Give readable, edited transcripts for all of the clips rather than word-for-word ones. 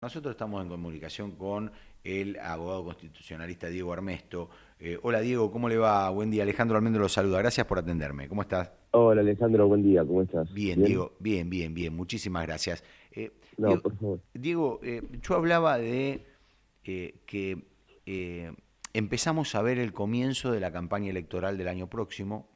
Nosotros estamos en comunicación con el abogado constitucionalista Diego Armesto. Hola Diego, ¿cómo le va? Buen día, Alejandro Almendro lo saluda. Gracias por atenderme. ¿Cómo estás? Hola Alejandro, buen día, ¿cómo estás? Bien, ¿Bien? Diego, bien, bien, bien. Muchísimas gracias. No, Diego, por favor. Yo hablaba de que empezamos a ver el comienzo de la campaña electoral del año próximo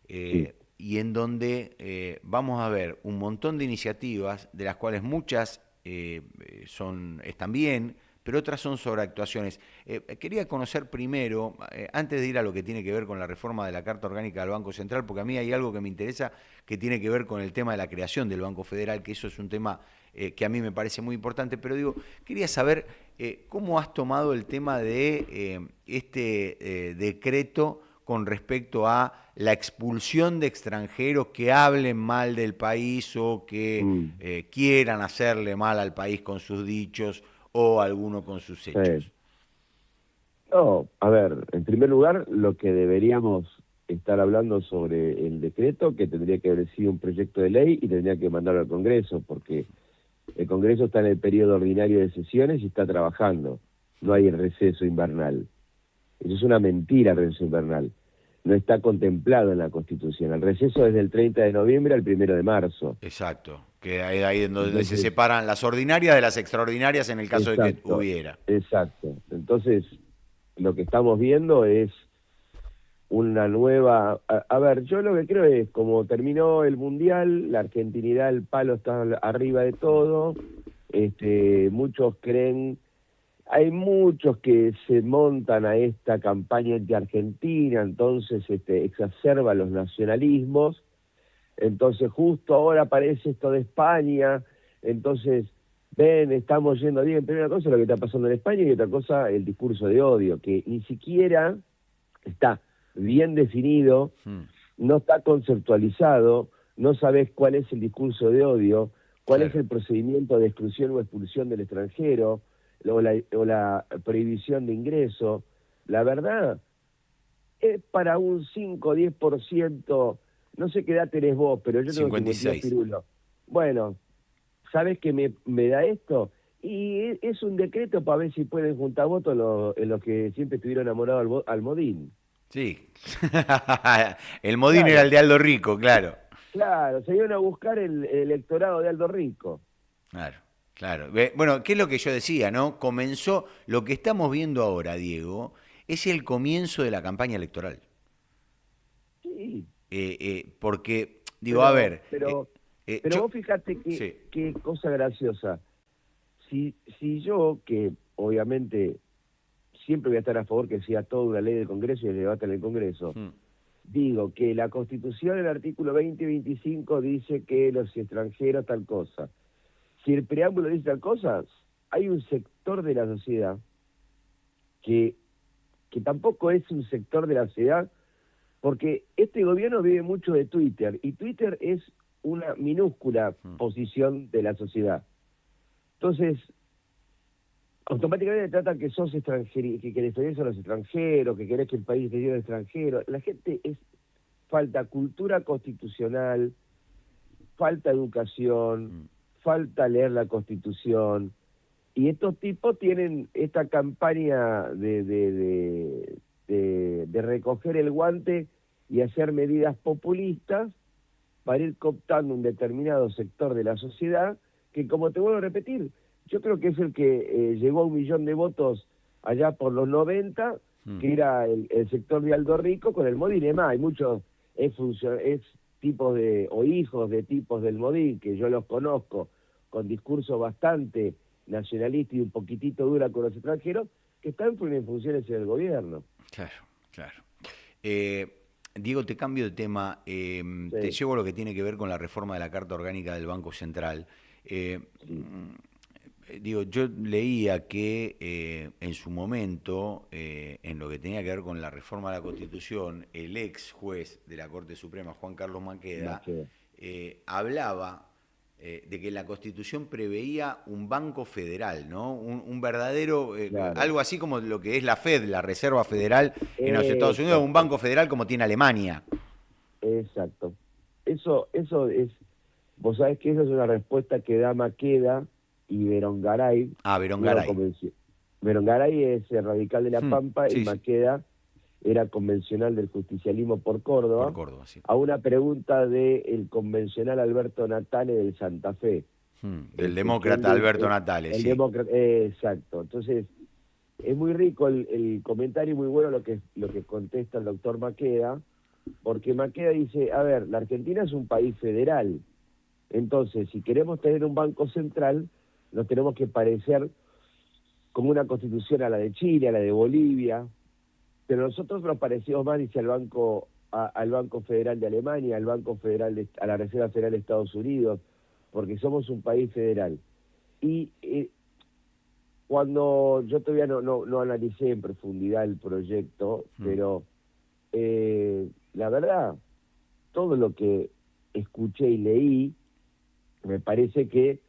Sí. y en donde vamos a ver un montón de iniciativas, de las cuales muchas están bien, pero otras son sobreactuaciones. Quería conocer primero, antes de ir a lo que tiene que ver con la reforma de la Carta Orgánica del Banco Central, porque a mí hay algo que me interesa que tiene que ver con el tema de la creación del Banco Federal, que eso es un tema que a mí me parece muy importante, pero digo, quería saber cómo has tomado el tema de este decreto con respecto a la expulsión de extranjeros que hablen mal del país o que Mm, quieran hacerle mal al país con sus dichos o alguno con sus sí. hechos. No, a ver, en primer lugar, lo que deberíamos estar hablando sobre el decreto, que tendría que haber sido un proyecto de ley y tendría que mandarlo al Congreso, porque el Congreso está en el periodo ordinario de sesiones y está trabajando. No hay receso invernal. Eso es una mentira, el receso invernal. No está contemplado en la Constitución. El receso es del 30 de noviembre al 1 de marzo. Exacto, que ahí en donde se Entonces, separan las ordinarias de las extraordinarias en el caso de que exacto, hubiera. exacto. Entonces, lo que estamos viendo es una nueva... A ver, yo lo que creo es, como terminó el Mundial, la argentinidad, el palo está arriba de todo, muchos creen, hay muchos que se montan a esta campaña anti-argentina, entonces exacerba los nacionalismos, entonces justo ahora aparece esto de España, entonces ven, estamos yendo bien, primera cosa lo que está pasando en España y otra cosa el discurso de odio, que ni siquiera está bien definido, Hmm, no está conceptualizado, no sabes cuál es el discurso de odio, cuál es claro. el procedimiento de exclusión o expulsión del extranjero, o la prohibición de ingreso. La verdad, es para un 5 o 10%, no sé qué edad tenés vos, pero yo tengo 52 56. pirulos. Bueno, ¿sabes qué me da esto? Y es un decreto para ver si pueden juntar votos en los que siempre estuvieron enamorados al Modín. Sí. El Modín era el Claro, de Aldo Rico, claro. claro, se iban a buscar el electorado de Aldo Rico. Claro, claro. Bueno, ¿qué es lo que yo decía, no? Comenzó, lo que estamos viendo ahora, Diego, es el comienzo de la campaña electoral. Sí, Porque, digo, a pero, ver, pero, pero vos fíjate sí, qué cosa graciosa. Si yo, que obviamente siempre voy a estar a favor que sea toda una ley del Congreso y el debate en el Congreso, mm, digo que la Constitución, el artículo 20 y 25 dice que los extranjeros tal cosa. Si el preámbulo dice tal cosa, hay un sector de la sociedad que, que tampoco es un sector de la sociedad, porque este gobierno vive mucho de Twitter, y Twitter es una minúscula mm, posición de la sociedad. Entonces, automáticamente tratan que sos extranjero, que defendés a los extranjeros, que querés que el país esté lleno de extranjeros. La gente falta cultura constitucional, falta educación, mm, falta leer la Constitución, y estos tipos tienen esta campaña de recoger el guante y hacer medidas populistas para ir cooptando un determinado sector de la sociedad que, como te vuelvo a repetir, yo creo que es el que llegó a 1 millón de votos allá por los 90, mm. que era el sector de Aldo Rico con el Modín. Es más, hay muchos es tipos de, o hijos de tipos del Modín, que yo los conozco, con discurso bastante nacionalista y un poquitito dura con los extranjeros, que están en funciones en el gobierno. Claro, claro. Eh, Diego, te cambio de tema. Te Sí, llevo a lo que tiene que ver con la reforma de la Carta Orgánica del Banco Central. Eh, sí. Digo, yo leía que en su momento, en lo que tenía que ver con la reforma de la Constitución, el ex juez de la Corte Suprema, Juan Carlos Más Maqueda, que, hablaba de que la Constitución preveía un banco federal, ¿no? Un verdadero, claro. algo así como lo que es la Fed, la Reserva Federal en los Estados Unidos, un Exacto. banco federal como tiene Alemania. Exacto. Eso es, vos sabés que esa es una respuesta que da Maqueda, y Berongaray. Berongaray. Berongaray es el radical de La Pampa, sí, y Maqueda era convencional del justicialismo por Córdoba. Por Córdoba, sí. A una pregunta del convencional Alberto Natale del Santa Fe. Del demócrata Alberto Natale, sí. Demócrata, exacto. Entonces, es muy rico el comentario y muy bueno lo que contesta el doctor Maqueda, porque Maqueda dice, a ver, la Argentina es un país federal, entonces si queremos tener un banco central, nos tenemos que parecer como una constitución a la de Chile, a la de Bolivia, pero nosotros nos parecemos más, dice, al Banco Federal de Alemania, al Banco Federal a la Reserva Federal de Estados Unidos, porque somos un país federal. Y cuando yo todavía no analicé en profundidad el proyecto, pero la verdad, todo lo que escuché y leí, me parece que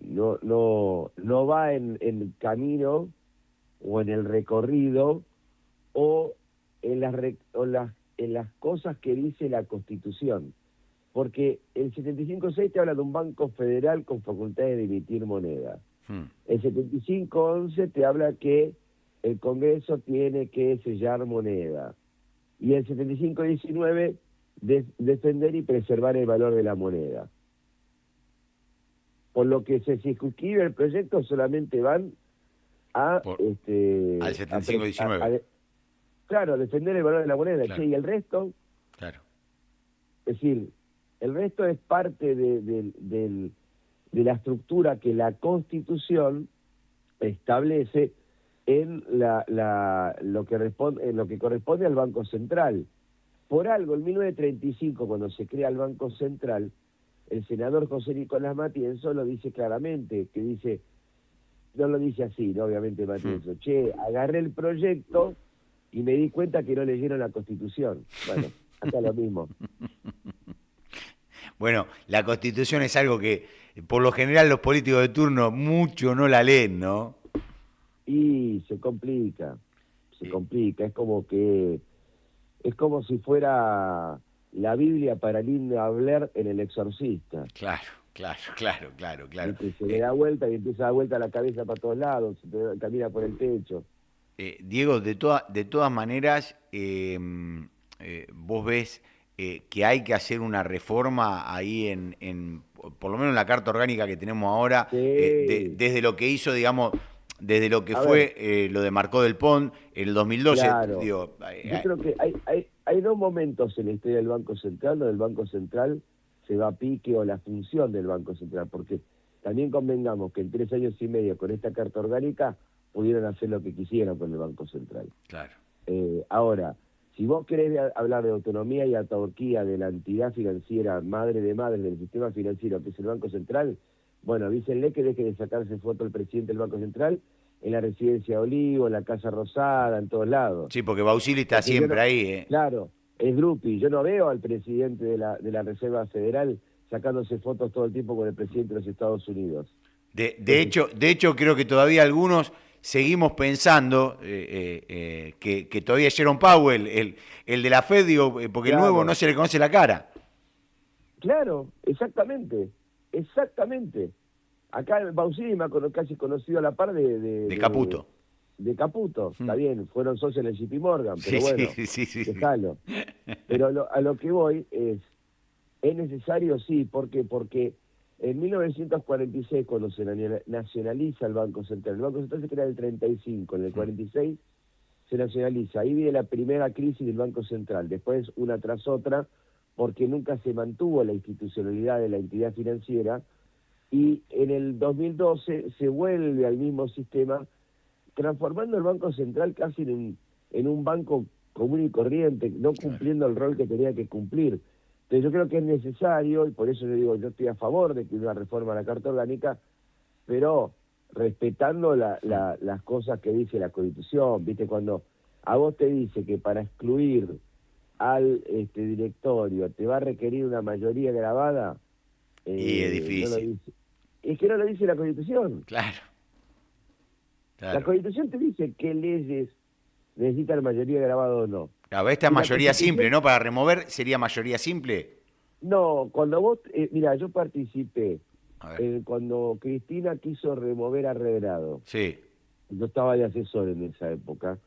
no va en el camino o en el recorrido o en las cosas que dice la Constitución. Porque el 75.6 te habla de un banco federal con facultades de emitir moneda. El 75.11 te habla que el Congreso tiene que sellar moneda. Y el 75.19 defender y preservar el valor de la moneda. Por lo que se circunscribe el proyecto solamente van al 75.19. Claro, defender el valor de la moneda. Claro. Y el resto, claro. Es decir, el resto es parte de la estructura que la Constitución establece en lo que corresponde al Banco Central. Por algo, en 1935, cuando se crea el Banco Central, el senador José Nicolás Matienzo lo dice claramente, que dice, no lo dice así, ¿no? Obviamente Matienzo, agarré el proyecto y me di cuenta que no leyeron la Constitución. Bueno, acá lo mismo. Bueno, la Constitución es algo que por lo general los políticos de turno mucho no la leen, ¿no? Y se complica, es como si fuera la Biblia para Linda Blair en El Exorcista. Claro. Se le da vuelta y empieza a dar vuelta la cabeza para todos lados, camina por el techo. Diego, de todas maneras, vos ves que hay que hacer una reforma ahí por lo menos en la Carta Orgánica que tenemos ahora, Sí. Desde lo que hizo, digamos, desde lo que fue lo de Marcó del Pont en el 2012. Claro. Digo, Yo creo que hay dos momentos en la historia del Banco Central, donde el Banco Central se va a pique, o la función del Banco Central, porque también convengamos que en 3 años y medio con esta Carta Orgánica pudieron hacer lo que quisieran con el Banco Central. Claro. Ahora, si vos querés hablar de autonomía y autarquía de la entidad financiera madre de madres del sistema financiero, que es el Banco Central, bueno, avísenle que deje de sacarse foto el presidente del Banco Central en la residencia de Olivo, en la Casa Rosada, en todos lados. Sí, porque Bausili está siempre ahí. Claro, es grupi. Yo no veo al presidente de la Reserva Federal sacándose fotos todo el tiempo con el presidente de los Estados Unidos. De hecho, creo que todavía algunos seguimos pensando que todavía Jerome Powell, el de la Fed, digo, porque Claro. el nuevo no se le conoce la cara. Claro, exactamente. Acá Bausili me ha casi conocido a la par de Caputo. De Caputo, está bien, fueron socios en el JP Morgan, pero Sí, bueno, sí. dejalo. Pero a lo que voy es necesario, sí, ¿por qué? Porque en 1946, cuando se nacionaliza el Banco Central se crea en el 35, en el 46 se nacionaliza, ahí viene la primera crisis del Banco Central, después una tras otra, porque nunca se mantuvo la institucionalidad de la entidad financiera, y en el 2012 se vuelve al mismo sistema, transformando el Banco Central casi en un banco común y corriente, no cumpliendo el rol que tenía que cumplir. Entonces yo creo que es necesario, y por eso yo digo, yo estoy a favor de que una reforma a la Carta Orgánica, pero respetando las cosas que dice la Constitución. Viste, cuando a vos te dice que para excluir al directorio te va a requerir una mayoría grabada, y es difícil. Es que no lo dice la Constitución. Claro. La Constitución te dice qué leyes necesitan mayoría grabada o no. Claro, esta es mayoría simple, ¿no? Para remover sería mayoría simple. No, cuando vos... mira, yo participé A ver. Cuando Cristina quiso remover a Redrado, Sí, yo estaba de asesor en esa época,